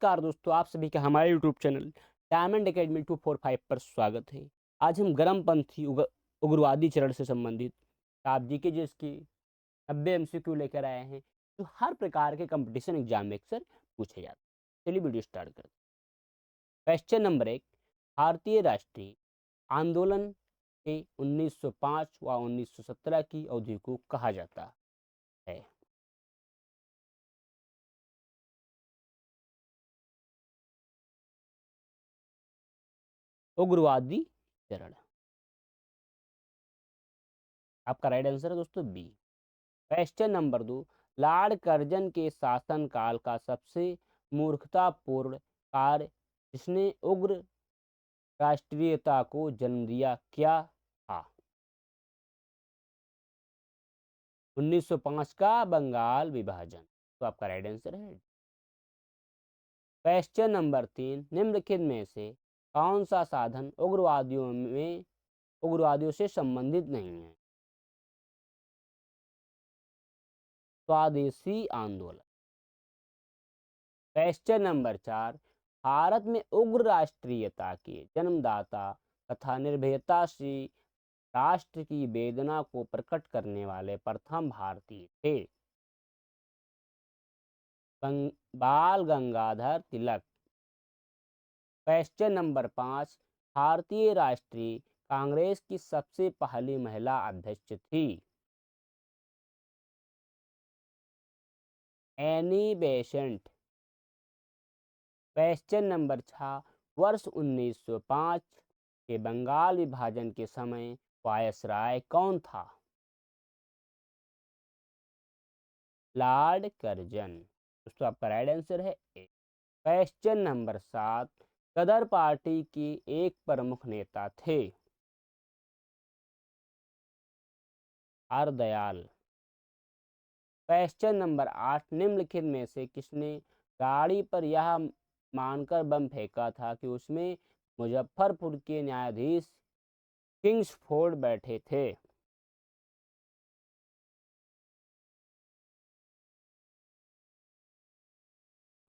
नमस्कार दोस्तों, आप सभी का हमारे यूट्यूब चैनल डायमंड एकेडमी 245 पर स्वागत है। आज हम गर्मपंथी उग्रवादी चरण से संबंधित आप जीके जिसकी 90 एमसीक्यू लेकर आए हैं, जो हर प्रकार के कंपटीशन एग्जाम में अक्सर पूछे जाते हैं। चलिए वीडियो स्टार्ट करते हैं। क्वेश्चन नंबर 1, भारतीय राष्ट्रीय आंदोलन के 1905 व 1917 की अवधि को कहा जाता है। उग्रवादी चरण। आपका राइट आंसर है दोस्तों B. Question number 2, Lord Curzon के शासनकाल का सबसे मूर्खतापूर्ण कार्य जिसने उग्र राष्ट्रीयता को जन्म दिया क्या था? 1905 का बंगाल विभाजन। तो आपका राइट आंसर है। क्वेश्चन नंबर 3, निम्नलिखित में से कौन सा साधन उग्रवादियों से संबंधित नहीं है? स्वदेशी आंदोलन। क्वेश्चन नंबर 4, भारत में उग्र राष्ट्रीयता के जन्मदाता तथा निर्भयता से राष्ट्र की वेदना को प्रकट करने वाले प्रथम भारतीय थे? बाल गंगाधर तिलक। क्वेश्चन नंबर 5, भारतीय राष्ट्रीय कांग्रेस की सबसे पहली महिला अध्यक्ष थी? Annie Besant. क्वेश्चन नंबर 6, वर्ष 1905 के बंगाल विभाजन के समय वायसराय कौन था? Lord Curzon. दोस्तों आपका राइट आंसर है ए। क्वेश्चन नंबर 7, गदर पार्टी के एक प्रमुख नेता थे? हरदयाल। क्वेश्चन नंबर 8, निम्नलिखित में से किसने गाड़ी पर यह मानकर बम फेंका था कि उसमें मुजफ्फरपुर के न्यायाधीश किंग्सफोर्ड बैठे थे?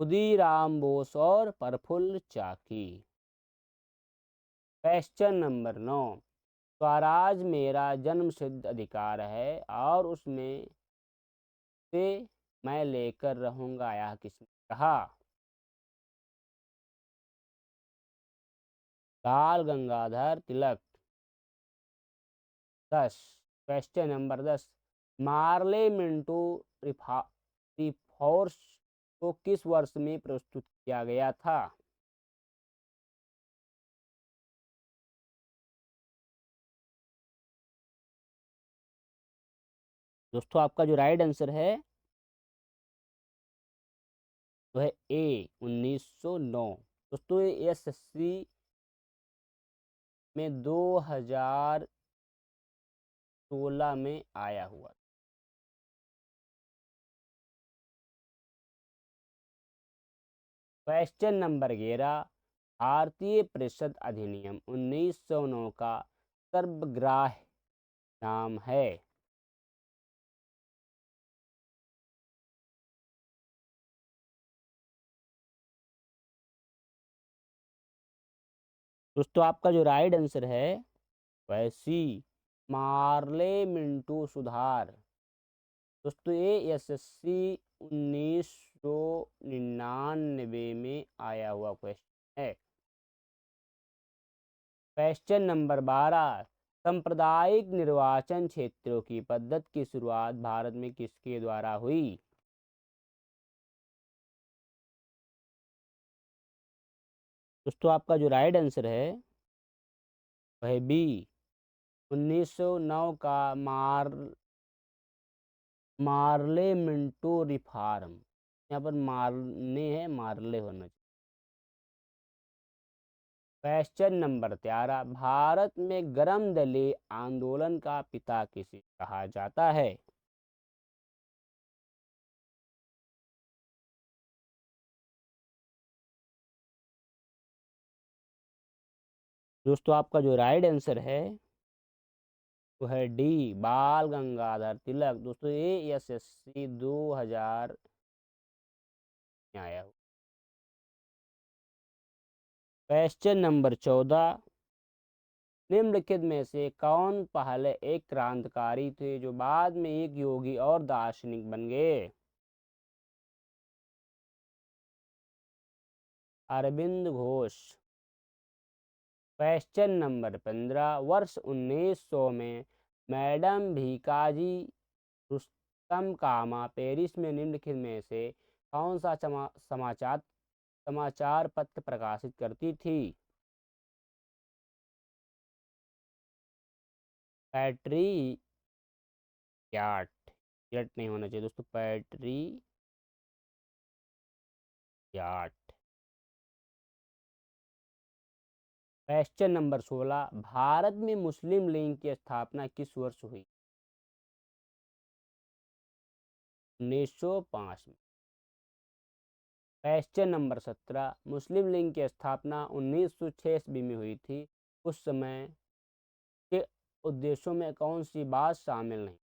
खुदीराम बोस और प्रफुल्ल चाकी। क्वेश्चन नंबर 9, स्वराज मेरा जन्मसिद्ध अधिकार है और उसमें से मैं लेकर रहूंगा, यह किसने कहा? बाल Gangadhar Tilak. 10, question number 10, Morley Minto refers को किस वर्ष में प्रस्तुत किया गया था? दोस्तों आपका जो राइट आंसर है वो है ए 1909। दोस्तों ये एसएससी में 2016 में आया हुआ। क्वेश्चन नंबर 11, भारतीय परिषद अधिनियम 1909 का सर्वग्राह्य नाम है? दोस्तों आपका जो राइट आंसर है वह सी, मार्ले मिंटो सुधार। दोस्तों ये एसएससी 1999 में आया हुआ क्वेश्चन है। क्वेश्चन नंबर 12, सांप्रदायिक निर्वाचन क्षेत्रों की पद्धति की शुरुआत भारत में किसके द्वारा हुई? दोस्तों आपका जो राइट आंसर है वह बी 1909 का मार्ले मिंटो रिफॉर्म। यहाँ पर मारने है, मार्ले होना चाहिए। क्वेश्चन नंबर 13, भारत में गर्म दलीय आंदोलन का पिता किसे कहा जाता है? दोस्तों आपका जो राइट आंसर है वो है डी, बाल गंगाधर तिलक। दोस्तों ये एसएससी 2000 में आया हुआ। क्वेश्चन नंबर 14, निम्नलिखित में से कौन पहले एक क्रांतिकारी थे जो बाद में एक योगी और दार्शनिक बन गए? अरविंद घोष। क्वेश्चन नंबर 15, वर्ष 1900 में मैडम भीकाजी रुस्तम कामा पेरिस में निम्नलिखित में से कौन सा समाचार पत्र प्रकाशित करती थी? पैट्रियाट। यट नहीं होना चाहिए दोस्तों, पैट्रियाट। क्वेश्चन नंबर 16, भारत में मुस्लिम लीग की स्थापना किस वर्ष हुई? 1905 में। क्वेश्चन नंबर 17, मुस्लिम लीग की स्थापना 1906 ईस्वी में हुई थी। उस समय के उद्देश्यों में कौन सी बात शामिल नहीं?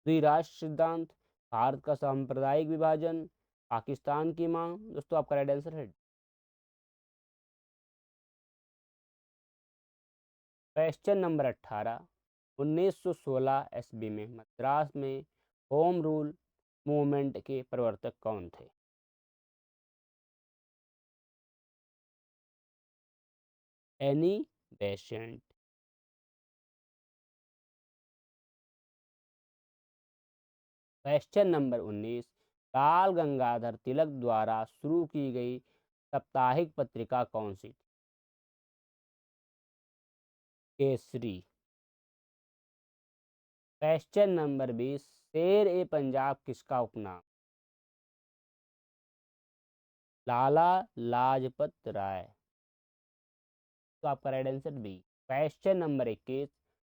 द्विराष्ट्र सिद्धांत, भारत का सांप्रदायिक विभाजन, पाकिस्तान की मांग। दोस्तों आपका राइट आंसर है क्वेश्चन नंबर 18, 1916 ईस्वी में मद्रास में होम रूल मूवमेंट के प्रवर्तक कौन थे? Annie Besant. क्वेश्चन नंबर 19, बाल गंगाधर तिलक द्वारा शुरू की गई साप्ताहिक पत्रिका कौन सी थी? केसरी। क्वेश्चन नंबर 20, शेर ए पंजाब किसका उपनाम? लाला लाजपत राय। तो आपका right answer B. Question number 21,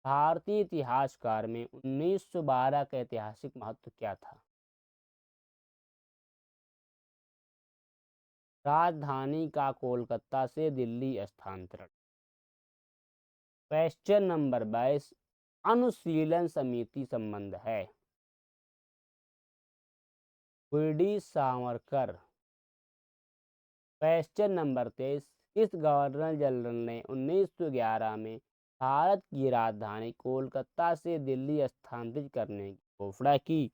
भारतीय इतिहासकार में 1912 का ऐतिहासिक महत्व क्या था? राजधानी का कोलकाता से दिल्ली स्थानांतरण। क्वेश्चन नंबर 22, अनुशीलन समिति संबंध है? वी सावरकर। क्वेश्चन नंबर 23, किस गवर्नर जनरल ने 1911 में भारत की राजधानी कोलकाता से दिल्ली स्थानांतरित करने की घोषणा की?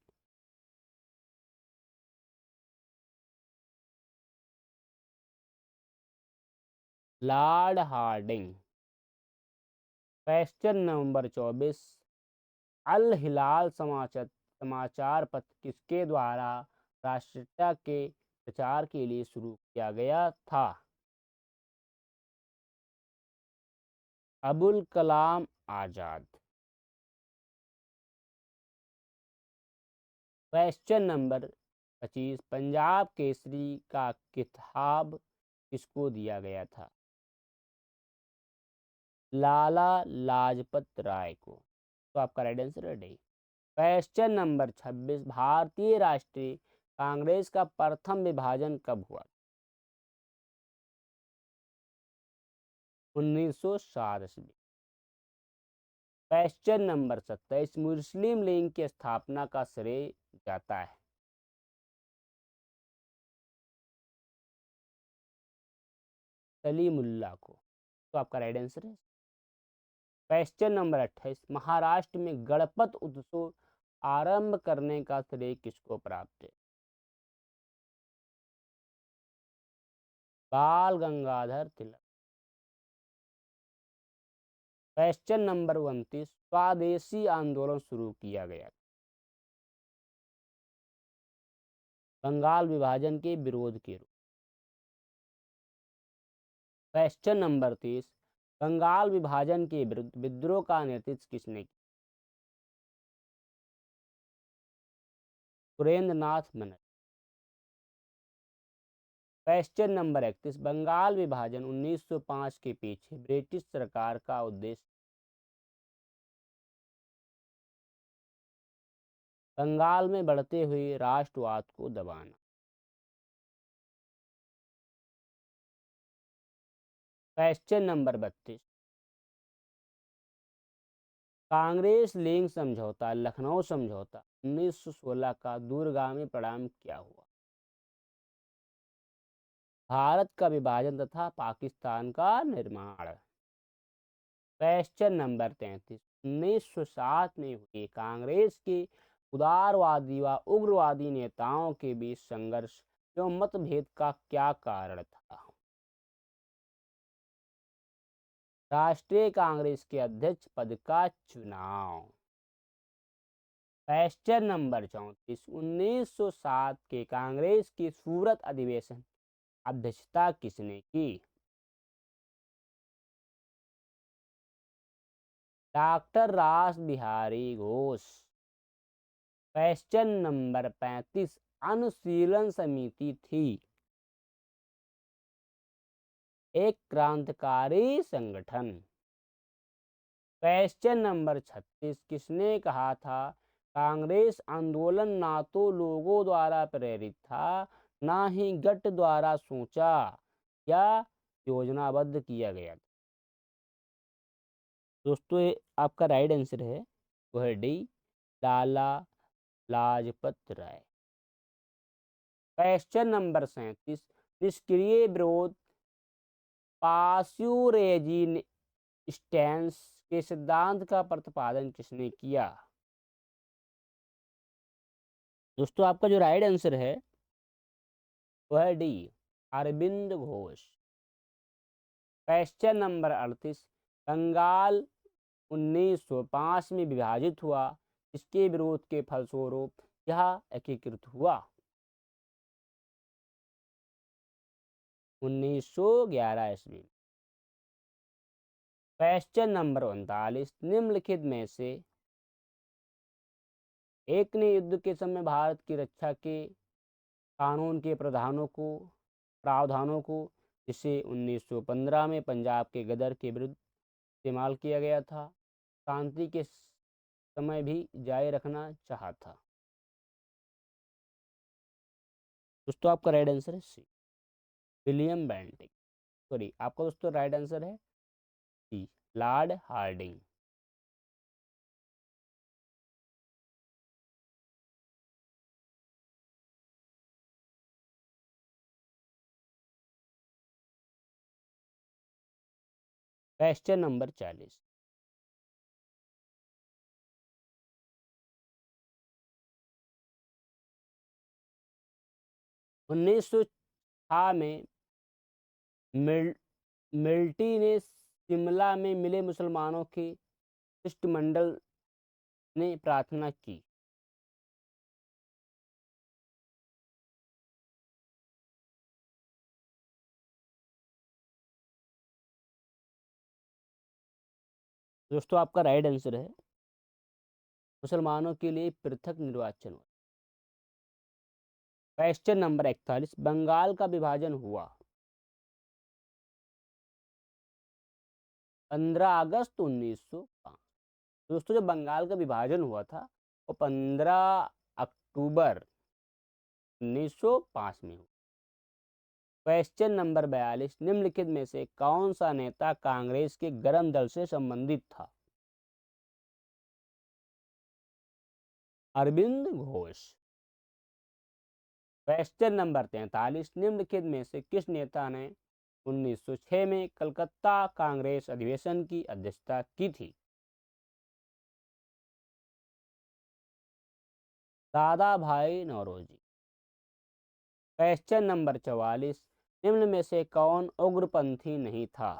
Lord Hardinge. Question number 24, Al Hilal समाचार पत्र किसके द्वारा राष्ट्रीयता के प्रचार के लिए शुरू किया गया था? अबुल कलाम आजाद। क्वेश्चन नंबर 25, पंजाब केसरी का खिताब किसको दिया गया था? लाला लाजपत राय को। तो आपका राइट आंसर है डी। क्वेश्चन नंबर 26, भारतीय राष्ट्रीय कांग्रेस का प्रथम विभाजन कब हुआ? 1907 ईस्वी। क्वेश्चन नंबर 27, मुस्लिम लीग की स्थापना का श्रेय जाता है? सलीमुल्लाह को। तो आपका राइट आंसर है। क्वेश्चन नंबर 28, महाराष्ट्र में गणपत उत्सव आरंभ करने का श्रेय किसको प्राप्त है? बाल गंगाधर तिलक। क्वेश्चन नंबर 29, स्वदेशी आंदोलन शुरू किया गया? बंगाल विभाजन के विरोध के रूप। क्वेश्चन नंबर 30, बंगाल विभाजन के विरुद्ध विद्रोह का नेतृत्व किसने किया? सुरेंद्र नाथ बनर्जी। क्वेश्चन नंबर 31, बंगाल विभाजन 1905 के पीछे ब्रिटिश सरकार का उद्देश्य? बंगाल में बढ़ते हुए राष्ट्रवाद को दबाना। क्वेश्चन नंबर 32, कांग्रेस लिंग समझौता, लखनऊ समझौता 1916 का दूरगामी परिणाम क्या हुआ? भारत का विभाजन तथा पाकिस्तान का निर्माण। क्वेश्चन नंबर 33, 1907 में हुई कांग्रेस के उदारवादी व उग्रवादी नेताओं के बीच संघर्ष एवं मतभेद का क्या कारण था? राष्ट्रीय कांग्रेस के अध्यक्ष पद का चुनाव। क्वेश्चन नंबर 34, 1907 के कांग्रेस की सूरत अधिवेशन अध्यक्षता किसने की? डॉक्टर रास बिहारी घोष। क्वेश्चन नंबर 35, अनुशीलन समिति थी एक क्रांतिकारी संगठन। क्वेश्चन नंबर 36, किसने कहा था कांग्रेस आंदोलन ना तो लोगों द्वारा प्रेरित था ना ही गठ द्वारा सोचा या योजनाबद्ध किया गया था? दोस्तों ये आपका राइट आंसर है, वह है D, Lala Lajpat Rai. Question number 37, निष्क्रिय विरोध पास्चुरेजिस्टेंस के सिद्धांत का प्रतिपादन किसने किया? दोस्तों आपका जो राइट आंसर है वह है D, Aurobindo Ghosh. Question number 38, Bengal 1905 में विभाजित हुआ, इसके विरोध के फलस्वरूप यह एकीकृत हुआ? 1911 ईस्वी। क्वेश्चन नंबर 39, निम्नलिखित में से एक ने युद्ध के समय भारत की रक्षा के कानून के प्रावधानों को जिसे 1915 में पंजाब के गदर के विरुद्ध इस्तेमाल किया गया था, शांति के समय भी जारी रखना चाहा था? दोस्तों आपका राइट आंसर है सी, विलियम बेंटिक। सॉरी, आपका दोस्तों राइट आंसर है सी, लॉर्ड हार्डिंग। क्वेश्चन नंबर 40, 1906 में मिल्टी ने शिमला में मिले मुसलमानों के शिष्टमंडल ने प्रार्थना की। दोस्तों आपका राइट आंसर है मुसलमानों के लिए पृथक निर्वाचन। क्वेश्चन नंबर 41, बंगाल का विभाजन हुआ 15 अगस्त 1905। दोस्तों जब बंगाल का विभाजन हुआ था वो 15 अक्टूबर 1905 में हुआ। क्वेश्चन नंबर 42, निम्नलिखित में से कौन सा नेता कांग्रेस के गरम दल से संबंधित था? अरविंद घोष। क्वेश्चन नंबर 43, निम्नलिखित में से किस नेता ने 1906 में कलकत्ता कांग्रेस अधिवेशन की अध्यक्षता की थी? दादा भाई नौरोजी। क्वेश्चन नंबर 44, निम्न में से कौन उग्रपंथी नहीं था?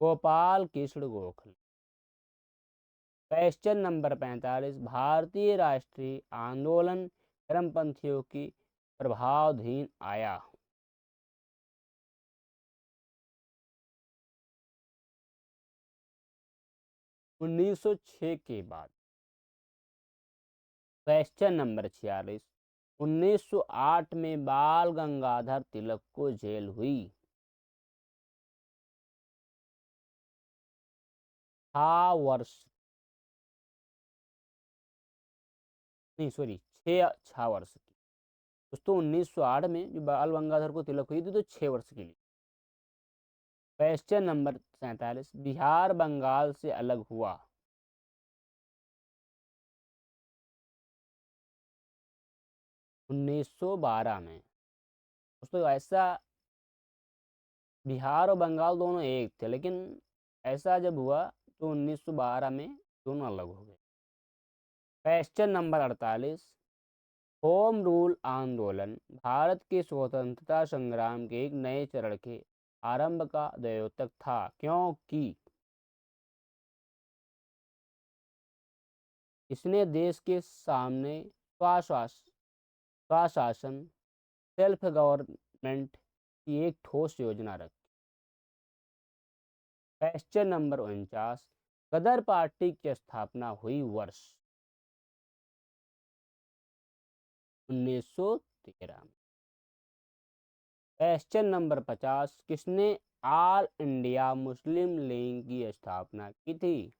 गोपाल कृष्ण गोखले। क्वेश्चन नंबर 45, भारतीय राष्ट्रीय आंदोलन चरमपंथियों की प्रभावाधीन आया? 1906 के बाद। क्वेश्चन नंबर 46, 1908 में बाल गंगाधर तिलक को जेल हुई। हाँ वर्ष नहीं सॉरी 6 वर्ष की। दोस्तों 1908 में जो बाल गंगाधर को तिलक हुई थी तो 6 वर्ष के लिए। क्वेश्चन नंबर 47, बिहार बंगाल से अलग हुआ। 1912 में। दोस्तों ऐसा, बिहार और बंगाल दोनों एक थे, लेकिन ऐसा जब हुआ तो 1912 में दोनों अलग हो गए। क्वेश्चन नंबर 48, होम रूल आंदोलन भारत के स्वतंत्रता संग्राम के एक नए चरण के आरंभ का द्योतक था, क्योंकि इसने देश के सामने स्वशासन सेल्फ गवर्नमेंट की एक ठोस योजना रखी। क्वेश्चन नंबर 49, गदर पार्टी की स्थापना हुई वर्ष। 1913 में। क्वेश्चन नंबर 50, किसने ऑल इंडिया मुस्लिम लीग की स्थापना की थी।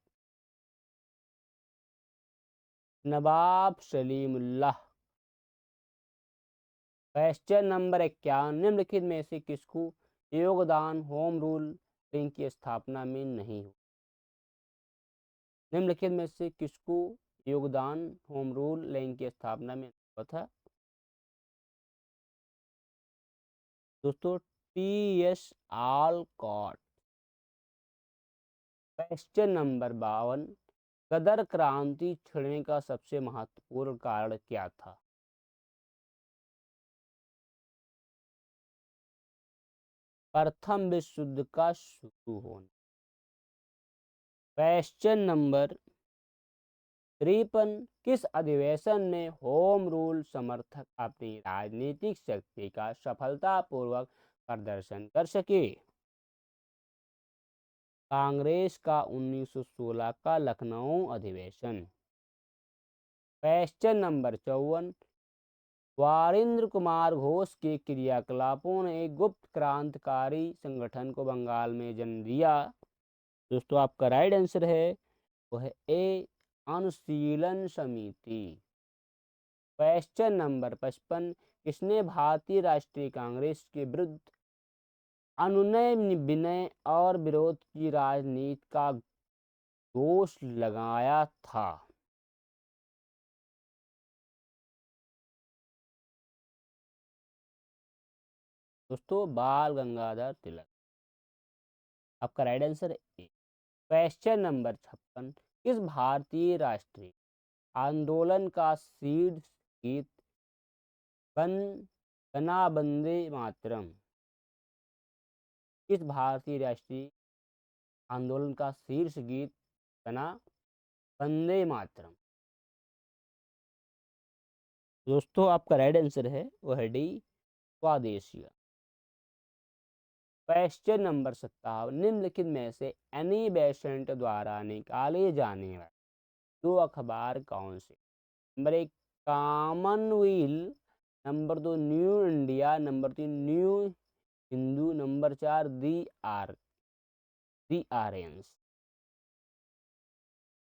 नवाब सलीमुल्लाह। क्वेश्चन नंबर 51, निम्नलिखित में से किसको योगदान होम रूल लीग की स्थापना में नहीं हुआ। निम्नलिखित में से किसको योगदान होम रूल लीग की स्थापना में हुआ था। दोस्तों टी.एस. ऑलकॉट। क्वेश्चन नंबर 52, गदर क्रांति छिड़ने का सबसे महत्वपूर्ण कारण क्या था। प्रथम विश्व युद्ध का शुरू होना। क्वेश्चन नंबर 53, किस अधिवेशन में होम रूल समर्थक अपनी राजनीतिक शक्ति का सफलतापूर्वक प्रदर्शन कर सके। कांग्रेस का 1916 का लखनऊ अधिवेशन। क्वेश्चन नंबर 54, वारिंद्र कुमार घोष के क्रियाकलापों ने एक गुप्त क्रांतिकारी संगठन को बंगाल में जन्म दिया। दोस्तों आपका राइट आंसर है वो है ए, अनुशीलन समिति। क्वेश्चन नंबर 55, किसने भारतीय राष्ट्रीय कांग्रेस के विरुद्ध अनुनय विनय और विरोध की राजनीति का दोष लगाया था। दोस्तों बाल गंगाधर तिलक। आपका राइट आंसर है ए। क्वेश्चन नंबर 56, किस भारतीय राष्ट्रीय आंदोलन का शीर्ष गीत बना वंदे मातरम। किस भारतीय राष्ट्रीय आंदोलन का शीर्ष गीत बना वंदे मातरम। दोस्तों आपका राइट आंसर है वो है डी, स्वदेशिया। क्वेश्चन नंबर 57, निम्नलिखित में से एनी बेसेंट द्वारा निकाले जाने वाले दो अखबार कौन से। Number 1 Commonwealth, number 2 new India, number 3 new Hindu, number 4 दी आर्यंस।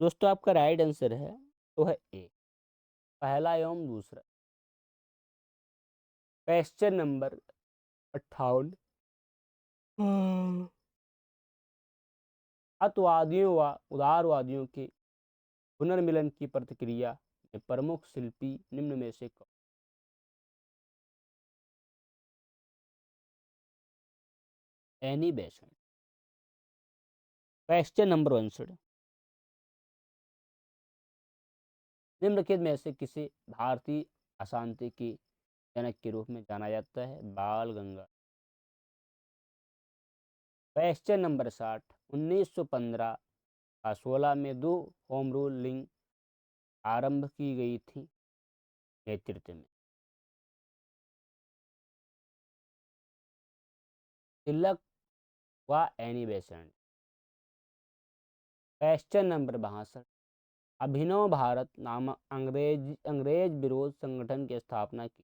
दोस्तों आपका राइट आंसर है तो है ए, पहला एवं दूसरा। क्वेश्चन नंबर 58, अतवादियों व उदारवादियों के पुनर्मिलन की प्रतिक्रिया में प्रमुख शिल्पी निम्न में से कौन। Annie Besant. क्वेश्चन नंबर 59, निम्नलिखित में से किसे भारतीय अशांति के जनक के रूप में जाना जाता है। बाल गंगा। क्वेश्चन नंबर 60, 1915 का 16 में दो होम रूल लीग आरंभ की गई थी नेतृत्व में। तिलक व एनी बेसेंट। क्वेश्चन नंबर 62, अभिनव भारत नामक अंग्रेज विरोध संगठन की स्थापना की।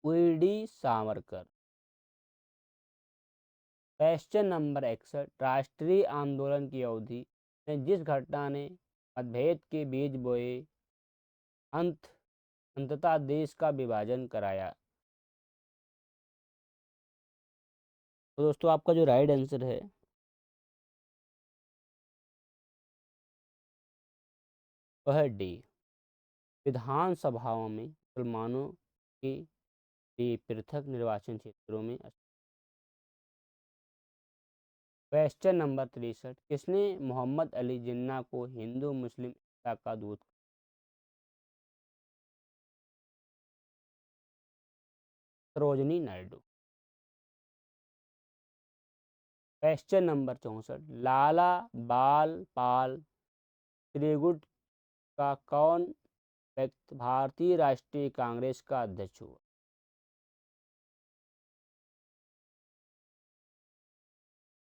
वी.डी. सावरकर। क्वेश्चन नंबर 61, राष्ट्रीय आंदोलन की अवधि में जिस घटना ने मतभेद के बीज बोए अंततः देश का विभाजन कराया, तो दोस्तों आपका जो राइट आंसर है वह है डी। विधानसभाओं में मुसलमानों के लिए पृथक निर्वाचन क्षेत्रों में। क्वेश्चन नंबर 63, किसने मोहम्मद अली जिन्ना को हिंदू मुस्लिम एकता का दूत? सरोजनी नायडू। क्वेश्चन नंबर 64, लाला बाल पाल त्रिगुट का कौन व्यक्ति भारतीय राष्ट्रीय कांग्रेस का अध्यक्ष हुआ?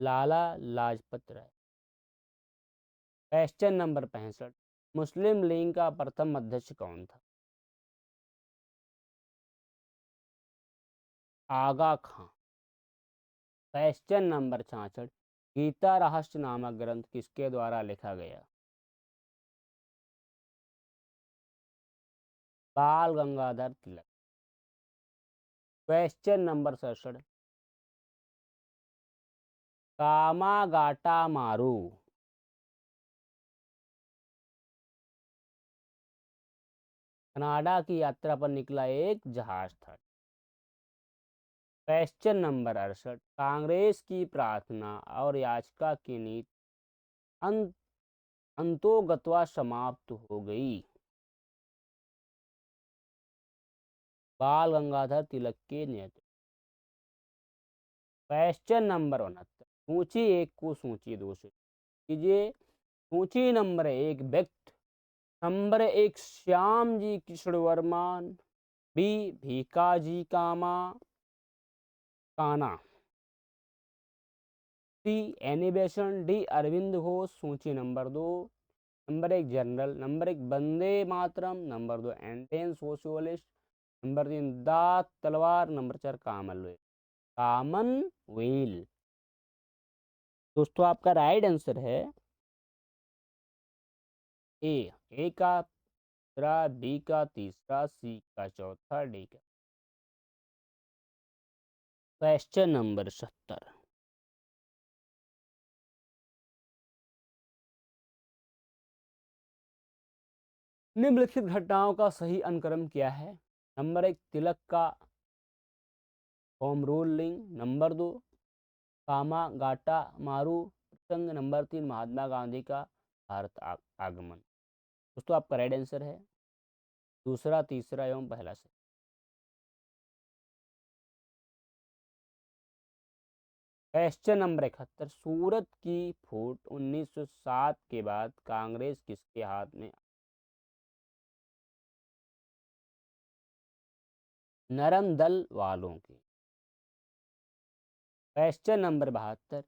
लाला लाजपत राय। क्वेश्चन नंबर 65, मुस्लिम लीग का प्रथम अध्यक्ष कौन था? आगा खां। क्वेश्चन नंबर 66, गीता रहस्य नामक ग्रंथ किसके द्वारा लिखा गया? बाल गंगाधर तिलक। क्वेश्चन नंबर 67, कामागाटा मारू कनाडा की यात्रा पर निकला एक जहाज था। क्वेश्चन नंबर 68, कांग्रेस की प्रार्थना और याचिका की नीति अंतोगत्वा समाप्त हो गई। बाल गंगाधर तिलक के नेतृत्व। क्वेश्चन नंबर 69, सूची एक को सूची दो से कीजिए। सूची नंबर एक व्यक्ति, नंबर एक श्याम जी किशोर वर्मान, बी भीकाजी कामा काना, C Annie Besant, D Aurobindo Ghosh. सूची नंबर दो, नंबर एक जनरल, नंबर एक वंदे मातरम, नंबर दो इंडियन सोशलिस्ट, नंबर तीन दात तलवार, नंबर चार कॉमनवेल्थ। दोस्तों आपका राइट आंसर है ए का दूसरा, बी का तीसरा, सी का चौथा, डी का। क्वेश्चन नंबर 70, निम्नलिखित घटनाओं का सही अनुक्रम क्या है? नंबर एक तिलक का होम रूलिंग, नंबर दो कामागाटा मारू प्रसंग, नंबर तीन महात्मा गांधी का भारत आगमन। दोस्तों आपका राइट आंसर है दूसरा, तीसरा एवं पहला से। क्वेश्चन नंबर 71, सूरत की फूट 1907 के बाद कांग्रेस किसके हाथ में? नरम दल वालों की। क्वेश्चन नंबर 72,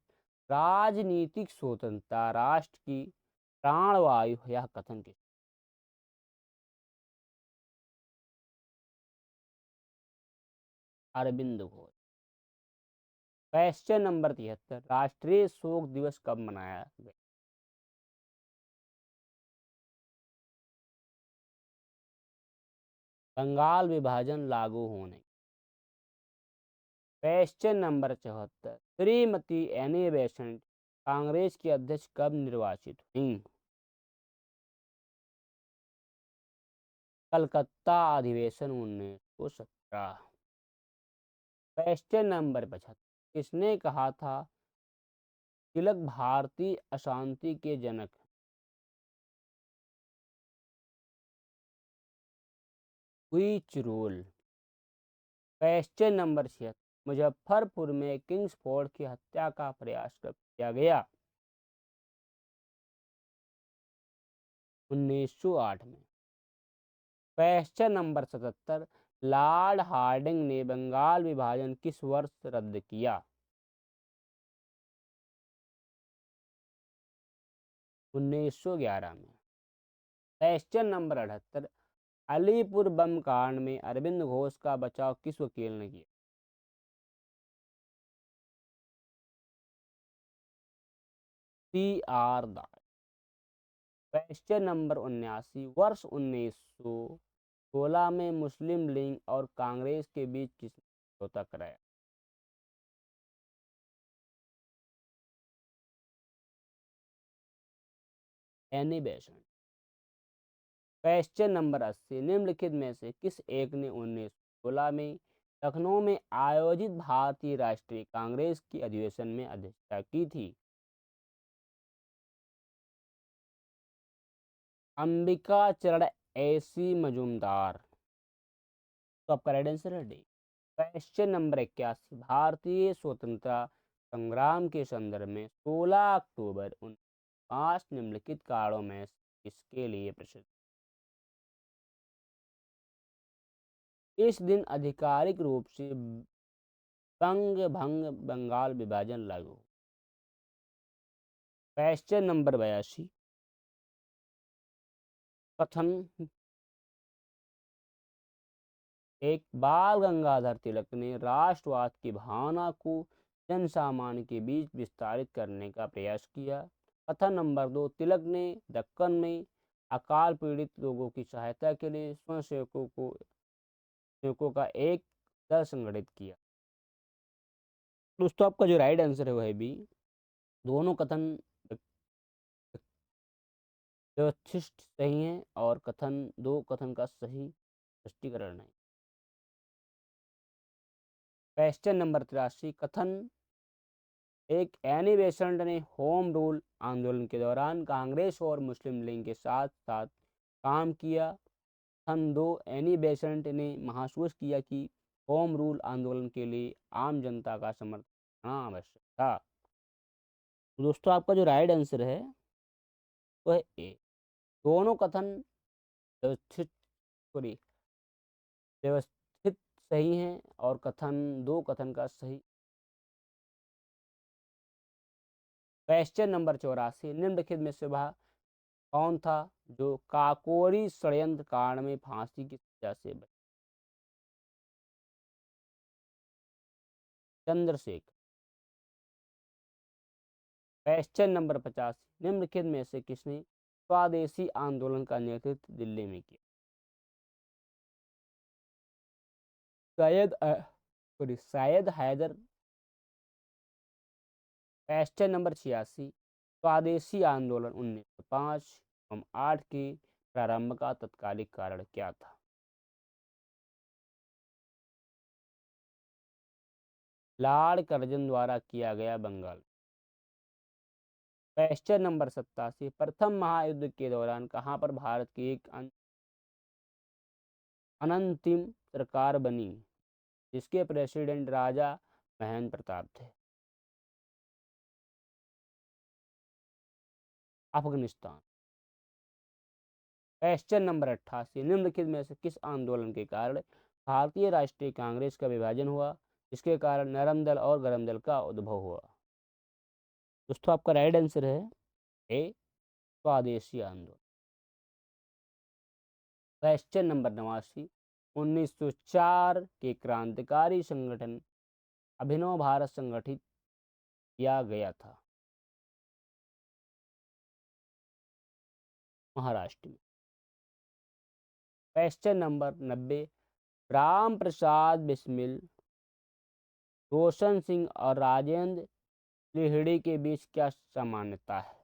राजनीतिक स्वतंत्रता राष्ट्र की प्राणवायु यह कथन किस? अरविंद घोष। क्वेश्चन नंबर 73, राष्ट्रीय शोक दिवस कब मनाया गया? बंगाल विभाजन लागू होने। Question number 74, Shrimati Annie Besant Congress की अध्यक्ष कब निर्वाचित हुई? कलकत्ता अधिवेशन 1917। क्वेश्चन नंबर 75, किसने कहा था तिलक भारतीय अशांति के जनक? क्विचरोल। क्वेश्चन नंबर 76, मुजफ्फरपुर में किंग्सफोर्ड की हत्या का प्रयास कब किया गया? 1908 में। क्वेश्चन नंबर 77, लॉर्ड हार्डिंग ने बंगाल विभाजन किस वर्ष रद्द किया? 1911 में। क्वेश्चन नंबर 78, अलीपुर बम कांड में अरविंद घोष का बचाव किस वकील ने किया? CR दास। क्वेश्चन नंबर 79, वर्ष 1916 में मुस्लिम लीग और कांग्रेस के बीच किसने समझौता कराया? Annie Besant. क्वेश्चन नंबर 80, निम्नलिखित में से किस एक ने 1916 में लखनऊ में आयोजित भारतीय राष्ट्रीय कांग्रेस की अधिवेशन में अध्यक्षता की थी? अंबिका चरण ऐसी मजूमदार। तो आपका राइट आंसर है डी। क्वेश्चन नंबर 81, भारतीय स्वतंत्रता संग्राम के संदर्भ में 16 अक्टूबर 1905 निम्नलिखित कारणों में से किसके लिए प्रसिद्ध? इस दिन आधिकारिक रूप से बंग भंग बंगाल विभाजन लागू। क्वेश्चन नंबर 82, कथन एक, बाल गंगाधर तिलक ने राष्ट्रवाद की भावना को जन सामान्य के बीच विस्तारित करने का प्रयास किया। कथन नंबर 2, तिलक ने दक्कन में अकाल पीड़ित लोगों की सहायता के लिए स्वयंसेवकों का एक दल संगठित किया। दोस्तों आपका जो राइट आंसर है वह है बी। दोनों कथन व्यवस्थित सही हैं और कथन का सही स्पष्टीकरण है। क्वेश्चन नंबर 83, कथन एक, एनी बेसेंट ने होम रूल आंदोलन के दौरान कांग्रेस और मुस्लिम लीग के साथ साथ काम किया। कथन 2, एनी बेसेंट ने महसूस किया कि होम रूल आंदोलन के लिए आम जनता का समर्थन आवश्यक था। तो दोस्तों आपका जो राइट आंसर है वह है ए। दोनों कथन व्यवस्थित व्यवस्थित सही हैं और कथन का सही। क्वेश्चन नंबर 84, निम्नलिखित में से वह कौन था जो काकोरी षड्यंत्र कांड में फांसी की सजा से बचा? चंद्रशेखर। क्वेश्चन नंबर 50, निम्नलिखित में से किसने स्वदेशी आंदोलन का नेतृत्व दिल्ली में किया? शायद हैदर। क्वेश्चन नंबर 86, स्वदेशी आंदोलन 1905-8 के प्रारंभ का तत्कालिक कारण क्या था? लॉर्ड कर्जन द्वारा किया गया बंगाल। क्वेश्चन नंबर 87, प्रथम महायुद्ध के दौरान कहां पर भारत की एक अनंतिम सरकार बनी जिसके प्रेसिडेंट राजा महेंद्र प्रताप थे? अफगानिस्तान। क्वेश्चन नंबर 88, निम्नलिखित में से किस आंदोलन के कारण भारतीय राष्ट्रीय कांग्रेस का विभाजन हुआ जिसके कारण नरम दल और गरम दल का उद्भव हुआ? दोस्तों आपका राइट आंसर है ए, स्वदेशी आंदोलन। क्वेश्चन नंबर 89, 1904 के क्रांतिकारी संगठन अभिनव भारत संगठित किया गया था महाराष्ट्र में। क्वेश्चन नंबर 90, राम प्रसाद बिस्मिल, रोशन सिंह और राजेंद्र त्रिवेदी के बीच क्या समानता है?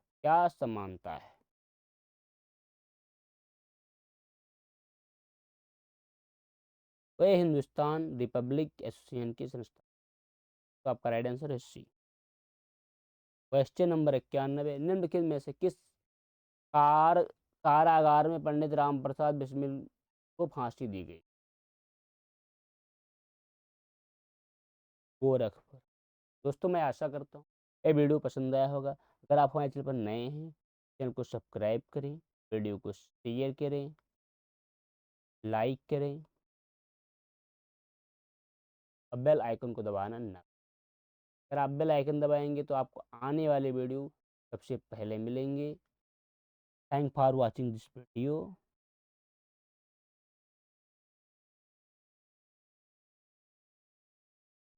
वह हिंदुस्तान रिपब्लिक एसोसिएशन की संस्था। तो आपका राइट आंसर है सी। क्वेश्चन नंबर 91, निम्नलिखित में से किस कारागार में पंडित राम प्रसाद बिस्मिल को फांसी दी गई? गोरखपुर। दोस्तों मैं आशा करता हूँ ये वीडियो पसंद आया होगा। अगर आप हमारे चैनल पर नए हैं, चैनल को सब्सक्राइब करें, वीडियो को शेयर करें, लाइक करें और बेल आइकन को दबाना ना। अगर आप बेल आइकन दबाएंगे तो आपको आने वाले वीडियो सबसे पहले मिलेंगे। Thank for watching this video.